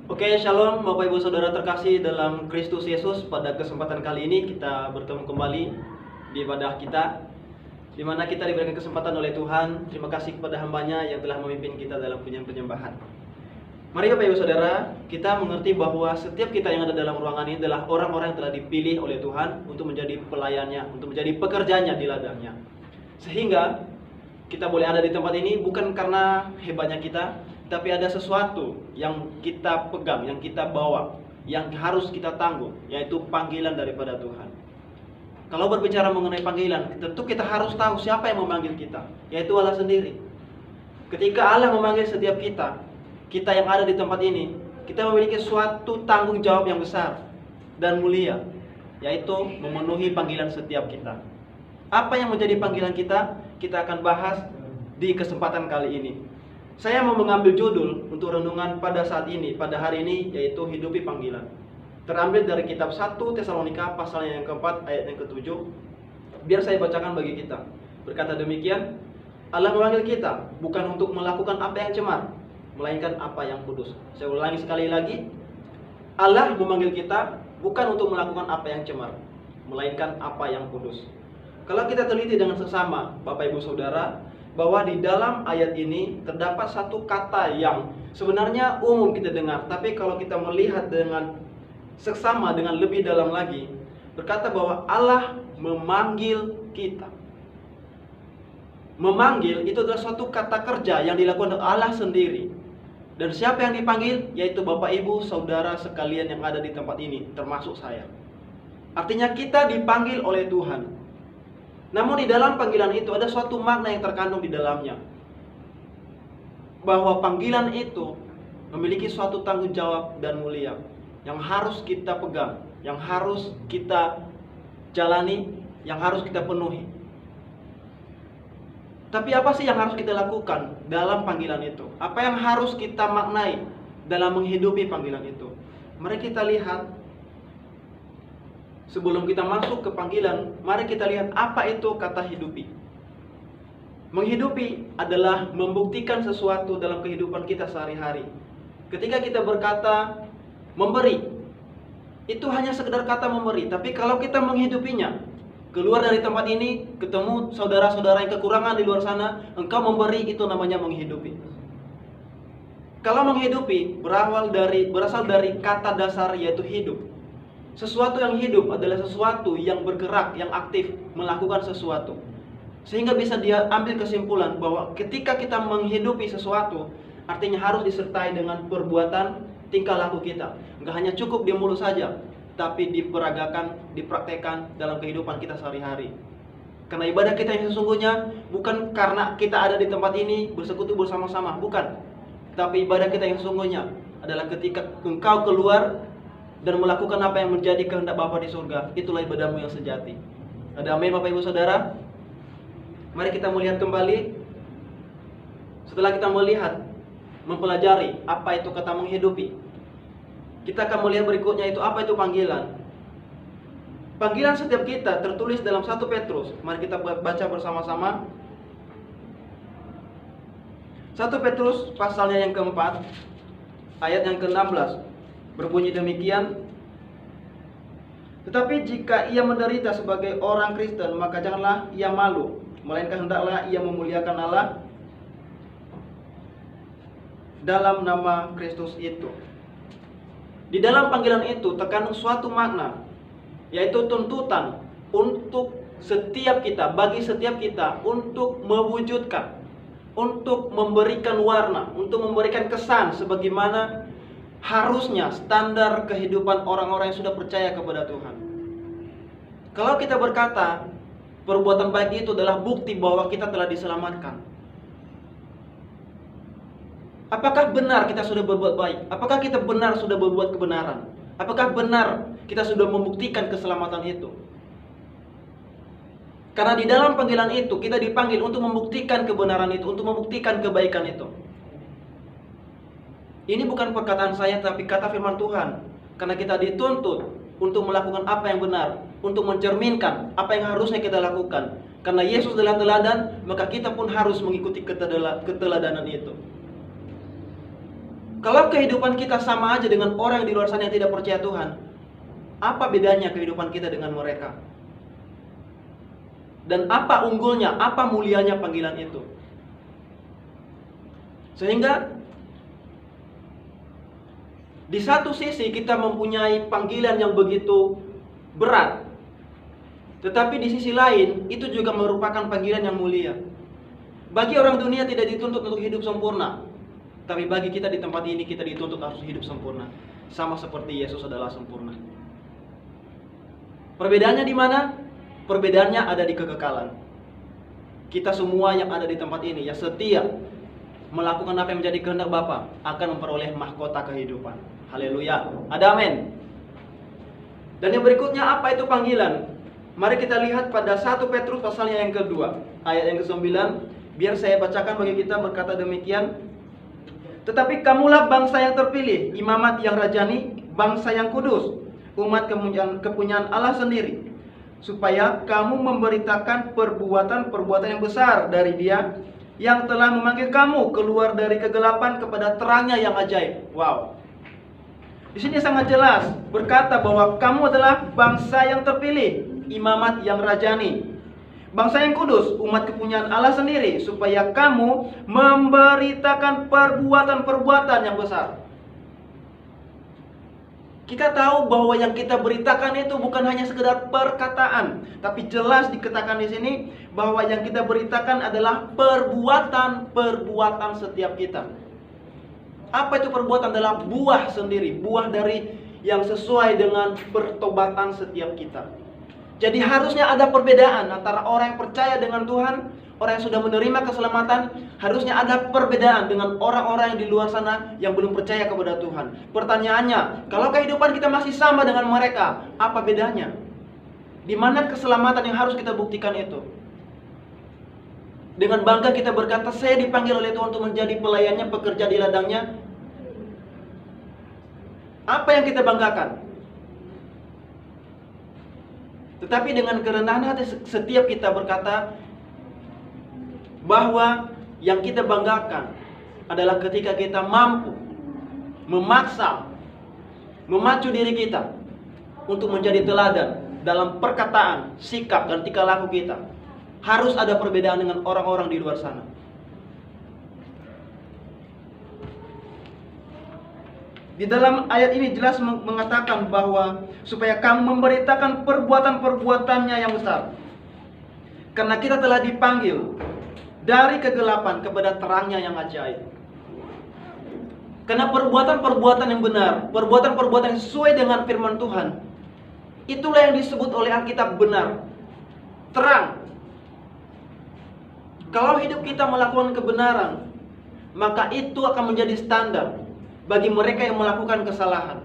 Oke, Shalom Bapak Ibu Saudara terkasih dalam Kristus Yesus. Pada kesempatan kali ini kita bertemu kembali di ibadah kita, di mana kita diberikan kesempatan oleh Tuhan. Terima kasih kepada hambanya yang telah memimpin kita dalam pujian penyembahan. Mari Bapak Ibu Saudara, kita mengerti bahwa setiap kita yang ada dalam ruangan ini adalah orang-orang yang telah dipilih oleh Tuhan untuk menjadi pelayannya, untuk menjadi pekerjanya di ladangnya. Sehingga kita boleh ada di tempat ini bukan karena hebatnya kita, tapi ada sesuatu yang kita pegang, yang kita bawa, yang harus kita tanggung, yaitu panggilan daripada Tuhan. Kalau berbicara mengenai panggilan, tentu kita harus tahu siapa yang memanggil kita, yaitu Allah sendiri. Ketika Allah memanggil setiap kita yang ada di tempat ini, kita memiliki suatu tanggung jawab yang besar dan mulia, yaitu memenuhi panggilan setiap kita. Apa yang menjadi panggilan kita akan bahas di kesempatan kali ini. Saya mau mengambil judul untuk renungan pada saat ini, pada hari ini, yaitu hidupi panggilan. Terambil dari kitab 1 Tesalonika pasalnya yang keempat ayat yang ke-7. Biar saya bacakan bagi kita. Berkata demikian, Allah memanggil kita bukan untuk melakukan apa yang cemar, melainkan apa yang kudus. Saya ulangi sekali lagi. Allah memanggil kita bukan untuk melakukan apa yang cemar, melainkan apa yang kudus. Kalau kita teliti dengan seksama, Bapak Ibu Saudara, bahwa di dalam ayat ini terdapat satu kata yang sebenarnya umum kita dengar, tapi kalau kita melihat dengan seksama, dengan lebih dalam lagi, berkata bahwa Allah memanggil kita. Memanggil itu adalah suatu kata kerja yang dilakukan oleh Allah sendiri. Dan siapa yang dipanggil? Yaitu Bapak Ibu Saudara sekalian yang ada di tempat ini, termasuk saya. Artinya kita dipanggil oleh Tuhan. Namun di dalam panggilan itu ada suatu makna yang terkandung di dalamnya, bahwa panggilan itu memiliki suatu tanggung jawab dan mulia yang harus kita pegang, yang harus kita jalani, yang harus kita penuhi. Tapi apa sih yang harus kita lakukan dalam panggilan itu? Apa yang harus kita maknai dalam menghidupi panggilan itu? Mari kita lihat. Sebelum kita masuk ke panggilan, mari kita lihat apa itu kata hidupi. Menghidupi adalah membuktikan sesuatu dalam kehidupan kita sehari-hari. Ketika kita berkata memberi, itu hanya sekedar kata memberi. Tapi kalau kita menghidupinya, keluar dari tempat ini, ketemu saudara-saudara yang kekurangan di luar sana, engkau memberi, itu namanya menghidupi. Kalau menghidupi berasal dari kata dasar, yaitu hidup. Sesuatu yang hidup adalah sesuatu yang bergerak, yang aktif, melakukan sesuatu. Sehingga bisa dia ambil kesimpulan bahwa ketika kita menghidupi sesuatu, artinya harus disertai dengan perbuatan, tingkah laku kita. Enggak hanya cukup di mulut saja, tapi diperagakan, dipraktekkan dalam kehidupan kita sehari-hari. Karena ibadah kita yang sesungguhnya bukan karena kita ada di tempat ini bersekutu bersama-sama, bukan. Tapi ibadah kita yang sesungguhnya adalah ketika engkau keluar dan melakukan apa yang menjadi kehendak Bapa di surga. Itulah ibadahmu yang sejati. Ada amin Bapak Ibu Saudara? Mari kita melihat kembali. Setelah kita melihat, mempelajari apa itu kata menghidupi, kita akan melihat berikutnya itu apa itu panggilan. Panggilan setiap kita tertulis dalam 1 Petrus. Mari kita baca bersama-sama. 1 Petrus pasalnya yang keempat, ayat yang ke-16. Berbunyi demikian, tetapi jika ia menderita sebagai orang Kristen, maka janganlah ia malu, melainkan hendaklah ia memuliakan Allah dalam nama Kristus itu. Di dalam panggilan itu terkandung suatu makna, yaitu tuntutan untuk setiap kita, bagi setiap kita, untuk mewujudkan, untuk memberikan warna, untuk memberikan kesan sebagaimana harusnya standar kehidupan orang-orang yang sudah percaya kepada Tuhan. Kalau kita berkata perbuatan baik itu adalah bukti bahwa kita telah diselamatkan, apakah benar kita sudah berbuat baik? Apakah kita benar sudah berbuat kebenaran? Apakah benar kita sudah membuktikan keselamatan itu? Karena di dalam panggilan itu kita dipanggil untuk membuktikan kebenaran itu, untuk membuktikan kebaikan itu. Ini bukan perkataan saya, tapi kata firman Tuhan. Karena kita dituntut untuk melakukan apa yang benar, untuk mencerminkan apa yang harusnya kita lakukan. Karena Yesus adalah teladan, maka kita pun harus mengikuti keteladanan itu. Kalau kehidupan kita sama aja dengan orang di luar sana yang tidak percaya Tuhan, apa bedanya kehidupan kita dengan mereka? Dan apa unggulnya, apa mulianya panggilan itu? Sehingga di satu sisi kita mempunyai panggilan yang begitu berat, tetapi di sisi lain itu juga merupakan panggilan yang mulia. Bagi orang dunia tidak dituntut untuk hidup sempurna, tapi bagi kita di tempat ini kita dituntut harus hidup sempurna, sama seperti Yesus adalah sempurna. Perbedaannya di mana? Perbedaannya ada di kekekalan. Kita semua yang ada di tempat ini yang setia melakukan apa yang menjadi kehendak Bapa akan memperoleh mahkota kehidupan. Haleluya. Ada amin. Dan yang berikutnya, apa itu panggilan? Mari kita lihat pada 1 Petrus pasalnya yang kedua, ayat yang ke-9. Biar saya bacakan bagi kita, berkata demikian. Tetapi kamulah bangsa yang terpilih, imamat yang rajani, bangsa yang kudus, umat kepunyaan Allah sendiri, supaya kamu memberitakan perbuatan-perbuatan yang besar dari Dia yang telah memanggil kamu keluar dari kegelapan kepada terangnya yang ajaib. Wow. Di sini sangat jelas berkata bahwa kamu adalah bangsa yang terpilih, imamat yang rajani, bangsa yang kudus, umat kepunyaan Allah sendiri, supaya kamu memberitakan perbuatan-perbuatan yang besar. Kita tahu bahwa yang kita beritakan itu bukan hanya sekedar perkataan, tapi jelas dikatakan di sini bahwa yang kita beritakan adalah perbuatan-perbuatan setiap kita. Apa itu perbuatan? Adalah buah sendiri, buah dari yang sesuai dengan pertobatan setiap kita. Jadi harusnya ada perbedaan antara orang yang percaya dengan Tuhan, orang yang sudah menerima keselamatan. Harusnya ada perbedaan dengan orang-orang yang di luar sana yang belum percaya kepada Tuhan. Pertanyaannya, kalau kehidupan kita masih sama dengan mereka, apa bedanya? Di mana keselamatan yang harus kita buktikan itu? Dengan bangga kita berkata, saya dipanggil oleh Tuhan untuk menjadi pelayannya, pekerja di ladangnya. Apa yang kita banggakan? Tetapi dengan kerendahan hati setiap kita berkata bahwa yang kita banggakan adalah ketika kita mampu memaksa, memacu diri kita untuk menjadi teladan dalam perkataan, sikap, dan tingkah laku kita. Harus ada perbedaan dengan orang-orang di luar sana. Di dalam ayat ini jelas mengatakan bahwa supaya kamu memberitakan perbuatan-perbuatannya yang besar. Karena kita telah dipanggil dari kegelapan kepada terangnya yang ajaib. Karena perbuatan-perbuatan yang benar, perbuatan-perbuatan yang sesuai dengan firman Tuhan, itulah yang disebut oleh Alkitab benar, terang. Kalau hidup kita melakukan kebenaran, maka itu akan menjadi standar bagi mereka yang melakukan kesalahan.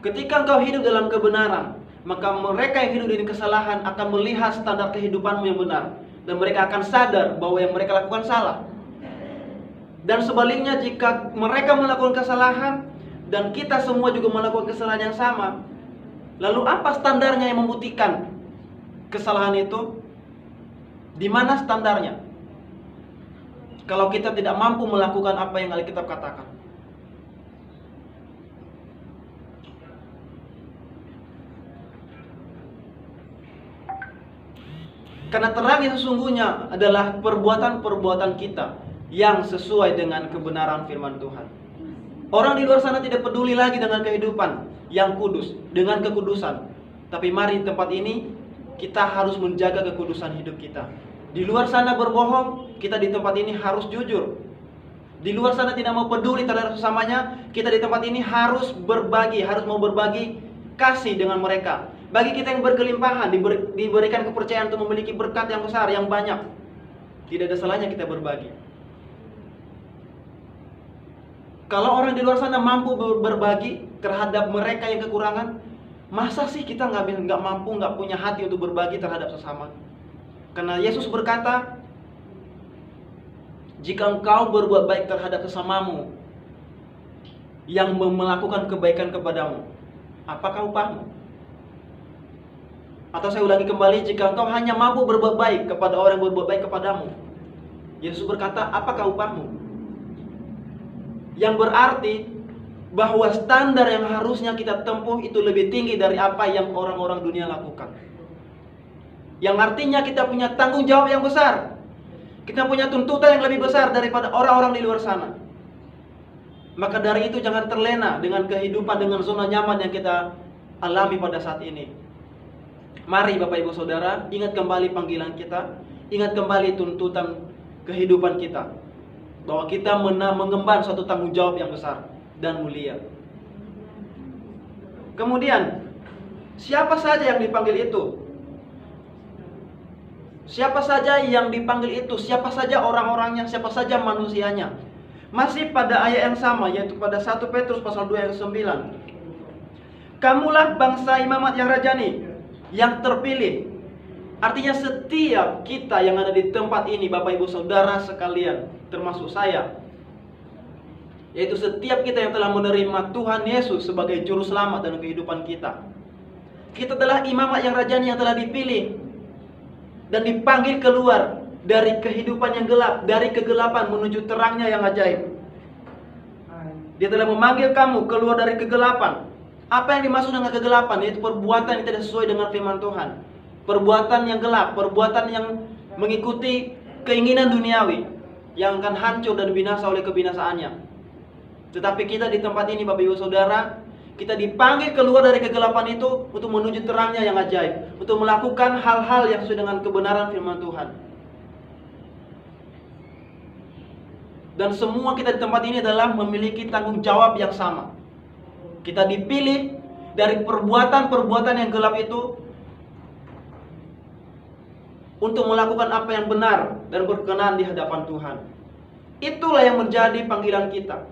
Ketika engkau hidup dalam kebenaran, maka mereka yang hidup di kesalahan akan melihat standar kehidupanmu yang benar, dan mereka akan sadar bahwa yang mereka lakukan salah. Dan sebaliknya, jika mereka melakukan kesalahan dan kita semua juga melakukan kesalahan yang sama, lalu apa standarnya yang membuktikan kesalahan itu? Di mana standarnya? Kalau kita tidak mampu melakukan apa yang Alkitab katakan. Karena terang yang sesungguhnya adalah perbuatan-perbuatan kita yang sesuai dengan kebenaran firman Tuhan. Orang di luar sana tidak peduli lagi dengan kehidupan yang kudus, dengan kekudusan. Tapi mari di tempat ini kita harus menjaga kekudusan hidup kita. Di luar sana berbohong, kita di tempat ini harus jujur. Di luar sana tidak mau peduli terhadap sesamanya, kita di tempat ini harus berbagi, harus mau berbagi kasih dengan mereka. Bagi kita yang berkelimpahan, diberikan kepercayaan untuk memiliki berkat yang besar, yang banyak, tidak ada salahnya kita berbagi. Kalau orang di luar sana mampu berbagi terhadap mereka yang kekurangan, masa sih kita nggak mampu, nggak punya hati untuk berbagi terhadap sesama? Karena Yesus berkata, jika engkau berbuat baik terhadap sesamamu yang melakukan kebaikan kepadamu, apakah upahmu? Atau saya ulangi kembali, jika engkau hanya mampu berbuat baik kepada orang yang berbuat baik kepadamu, Yesus berkata, apakah upahmu? Yang berarti bahwa standar yang harusnya kita tempuh itu lebih tinggi dari apa yang orang-orang dunia lakukan. Yang artinya kita punya tanggung jawab yang besar. Kita punya tuntutan yang lebih besar daripada orang-orang di luar sana. Maka dari itu jangan terlena dengan kehidupan, dengan zona nyaman yang kita alami pada saat ini. Mari Bapak Ibu Saudara, ingat kembali panggilan kita, ingat kembali tuntutan kehidupan kita, bahwa kita mengemban suatu tanggung jawab yang besar dan mulia. Kemudian, siapa saja yang dipanggil itu? Siapa saja yang dipanggil itu? Siapa saja orang-orangnya? Siapa saja manusianya? Masih pada ayat yang sama, yaitu pada 1 Petrus pasal 2 ayat 9. Kamulah bangsa imamat yang rajani, yang terpilih. Artinya setiap kita yang ada di tempat ini, Bapak Ibu Saudara sekalian, termasuk saya, yaitu setiap kita yang telah menerima Tuhan Yesus sebagai juru selamat dalam kehidupan kita. Kita adalah imamat yang rajani yang telah dipilih dan dipanggil keluar dari kehidupan yang gelap, dari kegelapan menuju terangnya yang ajaib. Dia telah memanggil kamu keluar dari kegelapan. Apa yang dimaksud dengan kegelapan? Yaitu perbuatan yang tidak sesuai dengan firman Tuhan. Perbuatan yang gelap, perbuatan yang mengikuti keinginan duniawi, yang akan hancur dan binasa oleh kebinasaannya. Tetapi kita di tempat ini Bapak Ibu Saudara, kita dipanggil keluar dari kegelapan itu untuk menuju terangnya yang ajaib, untuk melakukan hal-hal yang sesuai dengan kebenaran firman Tuhan. Dan semua kita di tempat ini adalah memiliki tanggung jawab yang sama. Kita dipilih dari perbuatan-perbuatan yang gelap itu untuk melakukan apa yang benar dan berkenan di hadapan Tuhan. Itulah yang menjadi panggilan kita.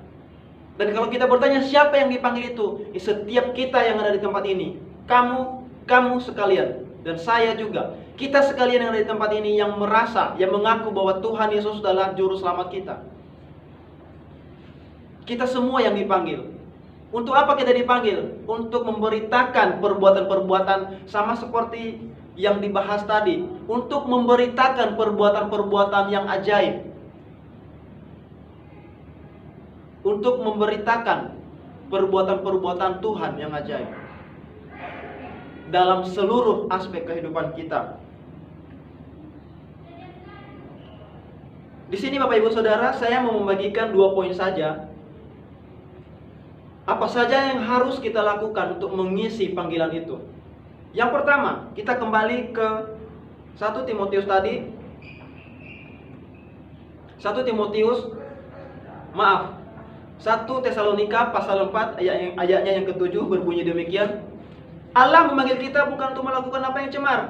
Dan kalau kita bertanya siapa yang dipanggil itu, setiap kita yang ada di tempat ini, kamu sekalian, dan saya juga, kita sekalian yang ada di tempat ini yang merasa, yang mengaku bahwa Tuhan Yesus adalah juru selamat kita. Kita semua yang dipanggil. Untuk apa kita dipanggil? Untuk memberitakan perbuatan-perbuatan sama seperti yang dibahas tadi. Untuk memberitakan perbuatan-perbuatan yang ajaib. Untuk memberitakan perbuatan-perbuatan Tuhan yang ajaib dalam seluruh aspek kehidupan kita. Di sini Bapak Ibu Saudara, saya mau membagikan 2 poin saja. Apa saja yang harus kita lakukan untuk mengisi panggilan itu? Yang pertama, kita kembali ke 1 Timotius tadi. 1 Tesalonika pasal 4 ayatnya yang ke-7 berbunyi demikian. Allah memanggil kita bukan untuk melakukan apa yang cemar,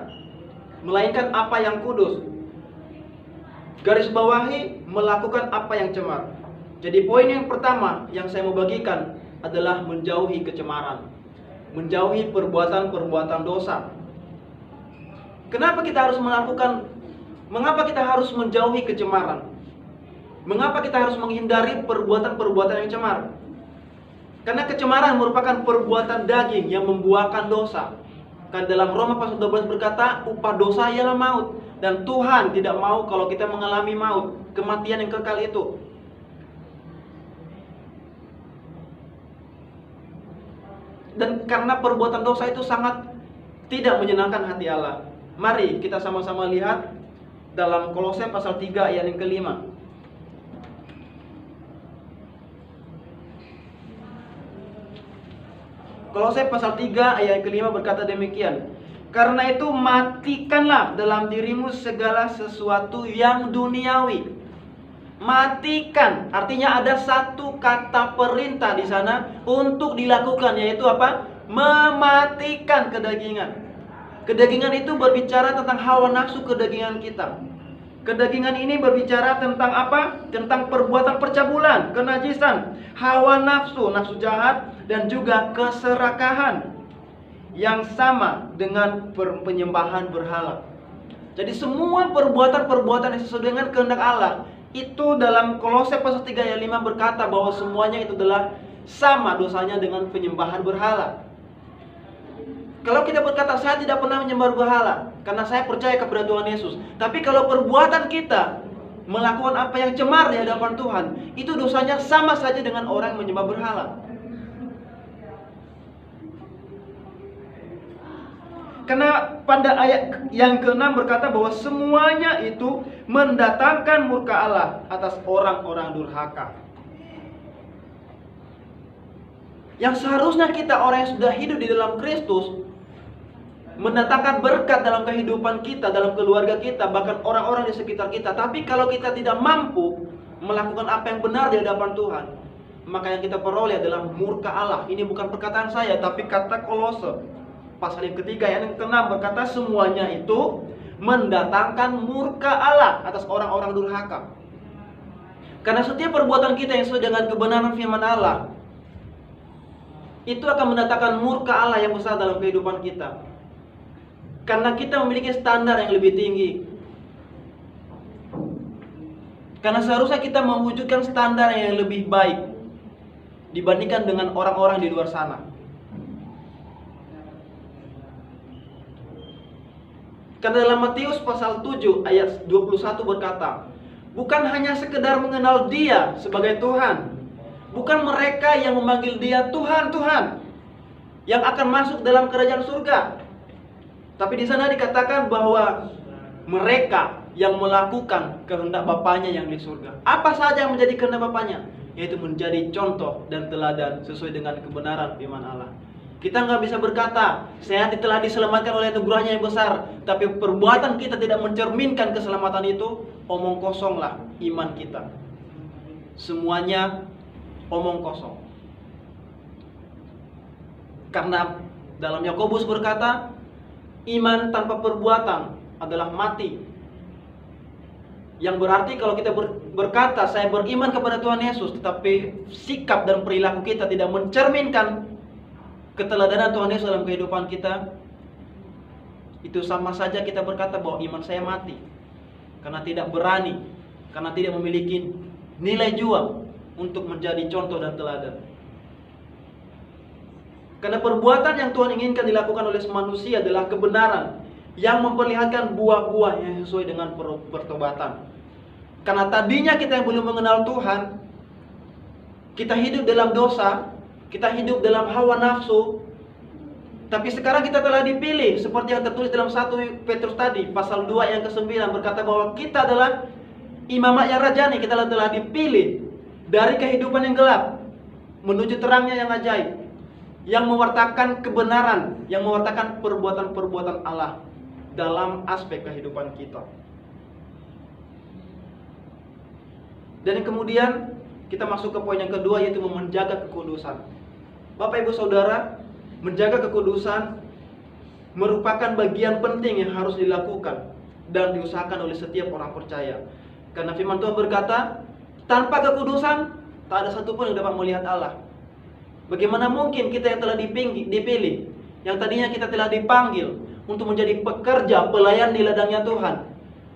melainkan apa yang kudus. Garis bawahi, melakukan apa yang cemar. Jadi poin yang pertama yang saya mau bagikan adalah menjauhi kecemaran, menjauhi perbuatan-perbuatan dosa. Kenapa kita harus mengapa kita harus menjauhi kecemaran? Mengapa kita harus menghindari perbuatan-perbuatan yang cemar? Karena kecemaran merupakan perbuatan daging yang membuahkan dosa. Kan dalam Roma pasal 12 berkata, upah dosa ialah maut. Dan Tuhan tidak mau kalau kita mengalami maut, kematian yang kekal itu. Dan karena perbuatan dosa itu sangat tidak menyenangkan hati Allah. Mari kita sama-sama lihat dalam Kolose pasal 3 ayat yang ke-5. Kolose pasal 3 ayat yang ke-5 berkata demikian. Karena itu matikanlah dalam dirimu segala sesuatu yang duniawi. Matikan, artinya ada satu kata perintah di sana untuk dilakukan, yaitu apa? Mematikan kedagingan. Kedagingan itu berbicara tentang hawa nafsu kedagingan kita. Kedagingan ini berbicara tentang apa? Tentang perbuatan percabulan, kenajisan, hawa nafsu, nafsu jahat, dan juga keserakahan yang sama dengan penyembahan berhala. Jadi semua perbuatan-perbuatan yang sesuai dengan kehendak Allah itu dalam Kolose pasal 3 ayat 5 berkata bahwa semuanya itu adalah sama dosanya dengan penyembahan berhala. Kalau kita berkata saya tidak pernah menyembah berhala karena saya percaya kepada Tuhan Yesus, tapi kalau perbuatan kita melakukan apa yang cemar di hadapan Tuhan, itu dosanya sama saja dengan orang yang menyembah berhala. Karena pada ayat yang ke-6 berkata bahwa semuanya itu mendatangkan murka Allah atas orang-orang durhaka. Yang seharusnya kita orang yang sudah hidup di dalam Kristus, mendatangkan berkat dalam kehidupan kita, dalam keluarga kita, bahkan orang-orang di sekitar kita. Tapi kalau kita tidak mampu melakukan apa yang benar di hadapan Tuhan, maka yang kita peroleh adalah murka Allah. Ini bukan perkataan saya, tapi kata Kolose pasal yang ketiga yang ke-6 berkata semuanya itu mendatangkan murka Allah atas orang-orang durhaka. Karena setiap perbuatan kita yang sesuai dengan kebenaran firman Allah, itu akan mendatangkan murka Allah yang besar dalam kehidupan kita. Karena kita memiliki standar yang lebih tinggi. Karena seharusnya kita mewujudkan standar yang lebih baik dibandingkan dengan orang-orang di luar sana. Karena dalam Matius pasal 7 ayat 21 berkata, bukan hanya sekedar mengenal Dia sebagai Tuhan, bukan mereka yang memanggil Dia Tuhan, Tuhan, yang akan masuk dalam kerajaan surga. Tapi di sana dikatakan bahwa mereka yang melakukan kehendak Bapanya yang di surga. Apa saja yang menjadi kehendak Bapanya? Yaitu menjadi contoh dan teladan sesuai dengan kebenaran firman Allah. Kita nggak bisa berkata, saya telah diselamatkan oleh anugerahnya yang besar, tapi perbuatan kita tidak mencerminkan keselamatan itu, omong kosonglah iman kita. Semuanya omong kosong. Karena dalam Yakobus berkata, iman tanpa perbuatan adalah mati. Yang berarti kalau kita berkata, saya beriman kepada Tuhan Yesus, tetapi sikap dan perilaku kita tidak mencerminkan keteladanan Tuhan Yesus dalam kehidupan kita, itu sama saja kita berkata bahwa iman saya mati. Karena tidak berani, karena tidak memiliki nilai jual untuk menjadi contoh dan teladan. Karena perbuatan yang Tuhan inginkan dilakukan oleh manusia adalah kebenaran yang memperlihatkan buah-buah yang sesuai dengan pertobatan. Karena tadinya kita yang belum mengenal Tuhan, kita hidup dalam dosa, kita hidup dalam hawa nafsu. Tapi sekarang kita telah dipilih, seperti yang tertulis dalam 1 Petrus tadi, pasal 2 yang ke-9 berkata bahwa kita adalah imamat yang rajani. Kita telah dipilih dari kehidupan yang gelap menuju terangnya yang ajaib, yang mewartakan kebenaran, yang mewartakan perbuatan-perbuatan Allah dalam aspek kehidupan kita. Dan kemudian kita masuk ke poin yang kedua, yaitu menjaga kekudusan. Bapak Ibu Saudara, menjaga kekudusan merupakan bagian penting yang harus dilakukan dan diusahakan oleh setiap orang percaya. Karena firman Tuhan berkata, tanpa kekudusan tak ada satupun yang dapat melihat Allah. Bagaimana mungkin kita yang telah dipilih, yang tadinya kita telah dipanggil untuk menjadi pekerja, pelayan di ladangnya Tuhan,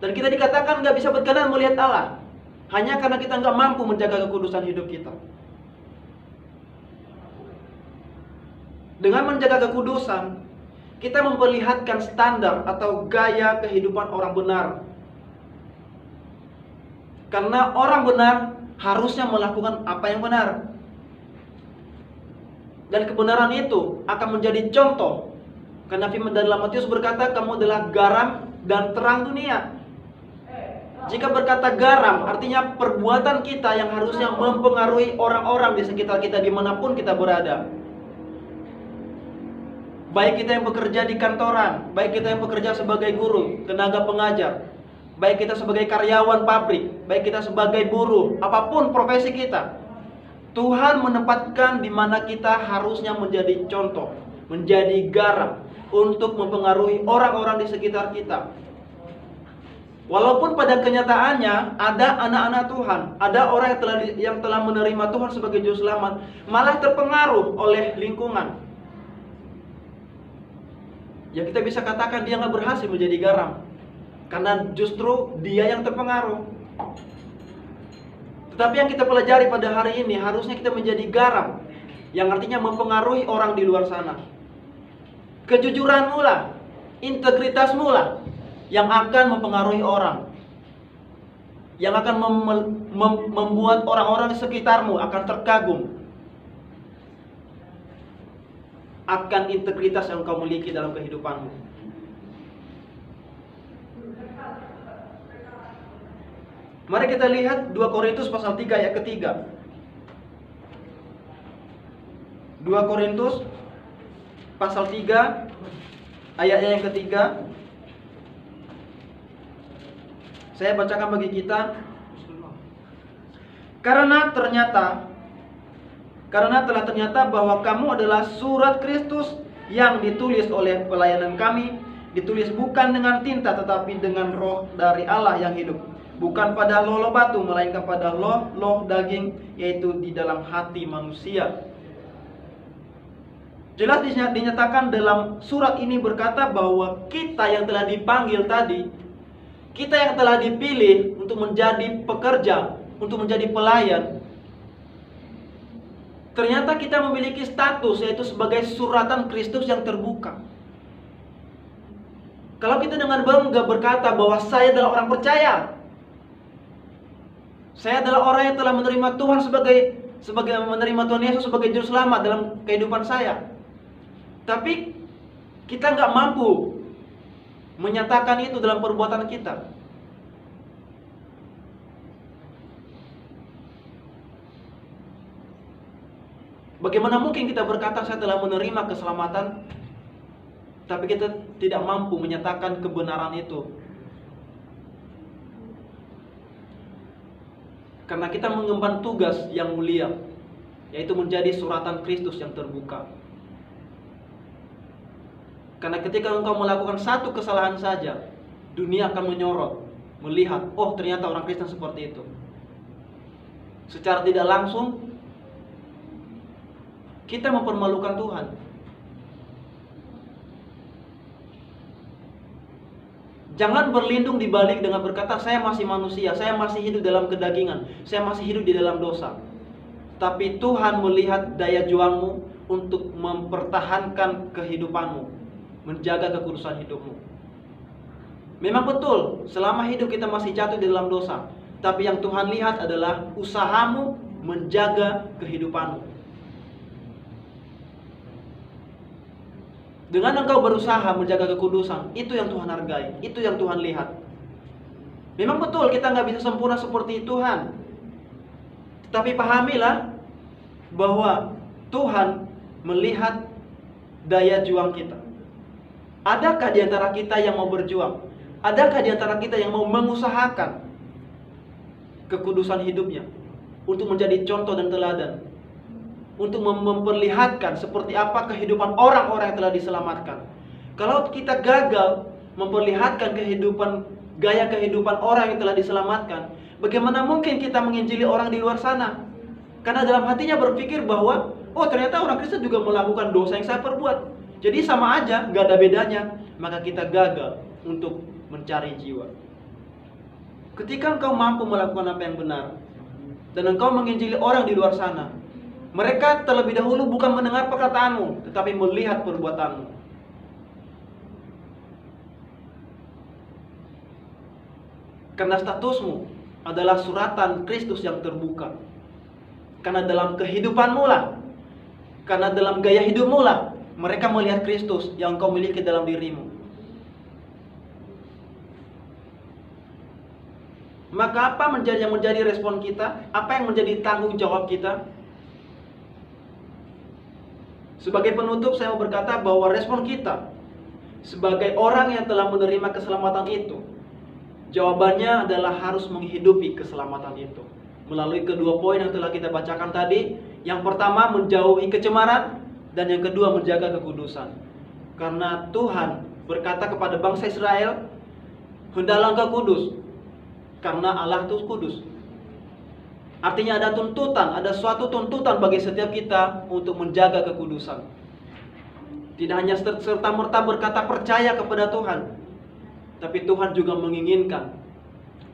dan kita dikatakan gak bisa berkenan melihat Allah, hanya karena kita gak mampu menjaga kekudusan hidup kita. Dengan menjaga kekudusan, kita memperlihatkan standar atau gaya kehidupan orang benar. Karena orang benar harusnya melakukan apa yang benar. Dan kebenaran itu akan menjadi contoh. Karena firman dalam Matius berkata, kamu adalah garam dan terang dunia. Jika berkata garam, artinya perbuatan kita yang harusnya mempengaruhi orang-orang di sekitar kita dimanapun kita berada. Baik kita yang bekerja di kantoran, baik kita yang bekerja sebagai guru, tenaga pengajar, baik kita sebagai karyawan pabrik, baik kita sebagai buruh, apapun profesi kita, Tuhan menempatkan di mana kita harusnya menjadi contoh, menjadi garam untuk mempengaruhi orang-orang di sekitar kita. Walaupun pada kenyataannya ada anak-anak Tuhan, ada orang yang telah menerima Tuhan sebagai juru selamat, malah terpengaruh oleh lingkungan. Ya kita bisa katakan dia nggak berhasil menjadi garam, karena justru dia yang terpengaruh. Tetapi yang kita pelajari pada hari ini, harusnya kita menjadi garam, yang artinya mempengaruhi orang di luar sana. Kejujuranmu lah, integritasmu lah yang akan mempengaruhi orang. yang akan membuat orang-orang di sekitarmu akan terkagum akan integritas yang kau miliki dalam kehidupanmu. Mari kita lihat 2 Korintus pasal 3 ayat ketiga. 2 Korintus pasal 3 ayatnya yang ketiga. Saya bacakan bagi kita. Karena telah ternyata bahwa kamu adalah surat Kristus yang ditulis oleh pelayanan kami, ditulis bukan dengan tinta tetapi dengan roh dari Allah yang hidup, bukan pada loh batu melainkan pada loh daging, yaitu di dalam hati manusia. Jelas dinyatakan dalam surat ini berkata bahwa kita yang telah dipanggil tadi, kita yang telah dipilih untuk menjadi pekerja, untuk menjadi pelayan, ternyata kita memiliki status yaitu sebagai suratan Kristus yang terbuka. Kalau kita dengan bangga berkata bahwa saya adalah orang percaya, saya adalah orang yang telah menerima Tuhan sebagai menerima Tuhan Yesus sebagai juru selamat dalam kehidupan saya, tapi kita nggak mampu menyatakan itu dalam perbuatan kita. Bagaimana mungkin kita berkata saya telah menerima keselamatan, tapi kita tidak mampu menyatakan kebenaran itu? Karena kita mengemban tugas yang mulia, yaitu menjadi suratan Kristus yang terbuka. Karena ketika engkau melakukan satu kesalahan saja, dunia akan menyorot, melihat, oh ternyata orang Kristen seperti itu. Secara tidak langsung, kita mempermalukan Tuhan. Jangan berlindung di balik dengan berkata saya masih manusia, saya masih hidup dalam kedagingan, saya masih hidup di dalam dosa. Tapi Tuhan melihat daya juangmu untuk mempertahankan kehidupanmu, menjaga kekudusan hidupmu. Memang betul, selama hidup kita masih jatuh di dalam dosa, tapi yang Tuhan lihat adalah usahamu menjaga kehidupanmu. Dengan engkau berusaha menjaga kekudusan, itu yang Tuhan hargai, itu yang Tuhan lihat. Memang betul kita nggak bisa sempurna seperti Tuhan, tetapi pahamilah bahwa Tuhan melihat daya juang kita. Adakah di antara kita yang mau berjuang? Adakah di antara kita yang mau mengusahakan kekudusan hidupnya untuk menjadi contoh dan teladan, untuk memperlihatkan seperti apa kehidupan orang-orang yang telah diselamatkan? Kalau kita gagal memperlihatkan gaya kehidupan orang yang telah diselamatkan, bagaimana mungkin kita menginjili orang di luar sana? Karena dalam hatinya berpikir bahwa, oh ternyata orang Kristen juga melakukan dosa yang saya perbuat, jadi sama aja, gak ada bedanya. Maka kita gagal untuk mencari jiwa. Ketika engkau mampu melakukan apa yang benar, dan engkau menginjili orang di luar sana, mereka terlebih dahulu bukan mendengar perkataanmu, tetapi melihat perbuatanmu. Karena statusmu adalah suratan Kristus yang terbuka. Karena dalam kehidupanmu lah, karena dalam gaya hidupmu lah, mereka melihat Kristus yang kau miliki dalam dirimu. Maka apa yang menjadi respon kita? Apa yang menjadi tanggung jawab kita? Sebagai penutup saya mau berkata bahwa respon kita sebagai orang yang telah menerima keselamatan itu, jawabannya adalah harus menghidupi keselamatan itu melalui kedua poin yang telah kita bacakan tadi. Yang pertama, menjauhi kecemaran, dan yang kedua, menjaga kekudusan. Karena Tuhan berkata kepada bangsa Israel, hendaklah engkau kudus, karena Allah itu kudus. Artinya ada tuntutan, ada suatu tuntutan bagi setiap kita untuk menjaga kekudusan. Tidak hanya serta-merta berkata percaya kepada Tuhan, tapi Tuhan juga menginginkan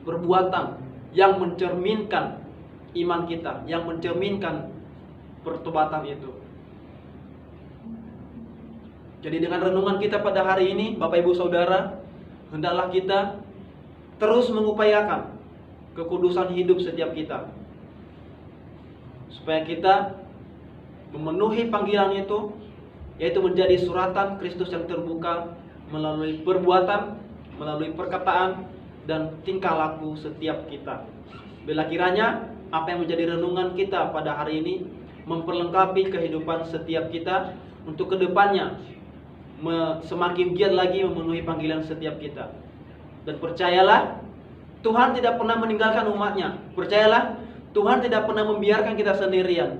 perbuatan yang mencerminkan iman kita, yang mencerminkan pertobatan itu. Jadi dengan renungan kita pada hari ini, Bapak Ibu Saudara, hendaklah kita terus mengupayakan kekudusan hidup setiap kita. Supaya kita memenuhi panggilan itu, yaitu menjadi suratan Kristus yang terbuka melalui perbuatan, melalui perkataan, dan tingkah laku setiap kita. Bila kiranya apa yang menjadi renungan kita pada hari ini memperlengkapi kehidupan setiap kita untuk kedepannya semakin giat lagi memenuhi panggilan setiap kita. Dan percayalah, Tuhan tidak pernah meninggalkan umatnya. Percayalah, Tuhan tidak pernah membiarkan kita sendirian.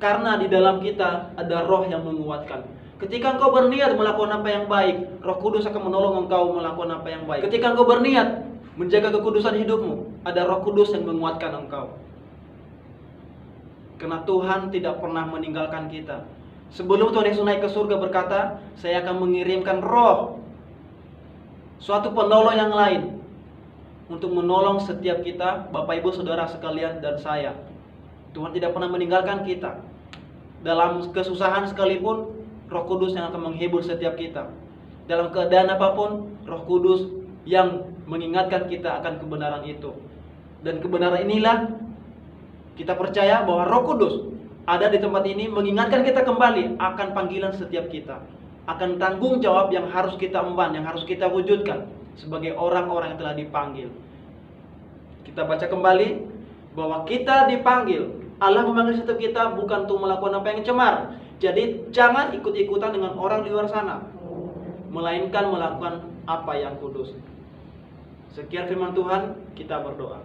Karena di dalam kita ada roh yang menguatkan. Ketika engkau berniat melakukan apa yang baik, Roh Kudus akan menolong engkau melakukan apa yang baik. Ketika engkau berniat menjaga kekudusan hidupmu, ada Roh Kudus yang menguatkan engkau. Karena Tuhan tidak pernah meninggalkan kita. Sebelum Tuhan Yesus naik ke surga berkata, saya akan mengirimkan roh, suatu penolong yang lain, untuk menolong setiap kita, Bapak Ibu Saudara sekalian dan saya. Tuhan tidak pernah meninggalkan kita. Dalam kesusahan sekalipun, Roh Kudus yang akan menghibur setiap kita. Dalam keadaan apapun, Roh Kudus yang mengingatkan kita akan kebenaran itu. Dan kebenaran inilah kita percaya bahwa Roh Kudus ada di tempat ini mengingatkan kita kembali akan panggilan setiap kita, akan tanggung jawab yang harus kita emban, yang harus kita wujudkan sebagai orang-orang yang telah dipanggil. Kita baca kembali bahwa kita dipanggil, Allah memanggil setiap kita bukan untuk melakukan apa yang cemar. Jadi jangan ikut-ikutan dengan orang di luar sana, melainkan melakukan apa yang kudus. Sekian firman Tuhan, kita berdoa.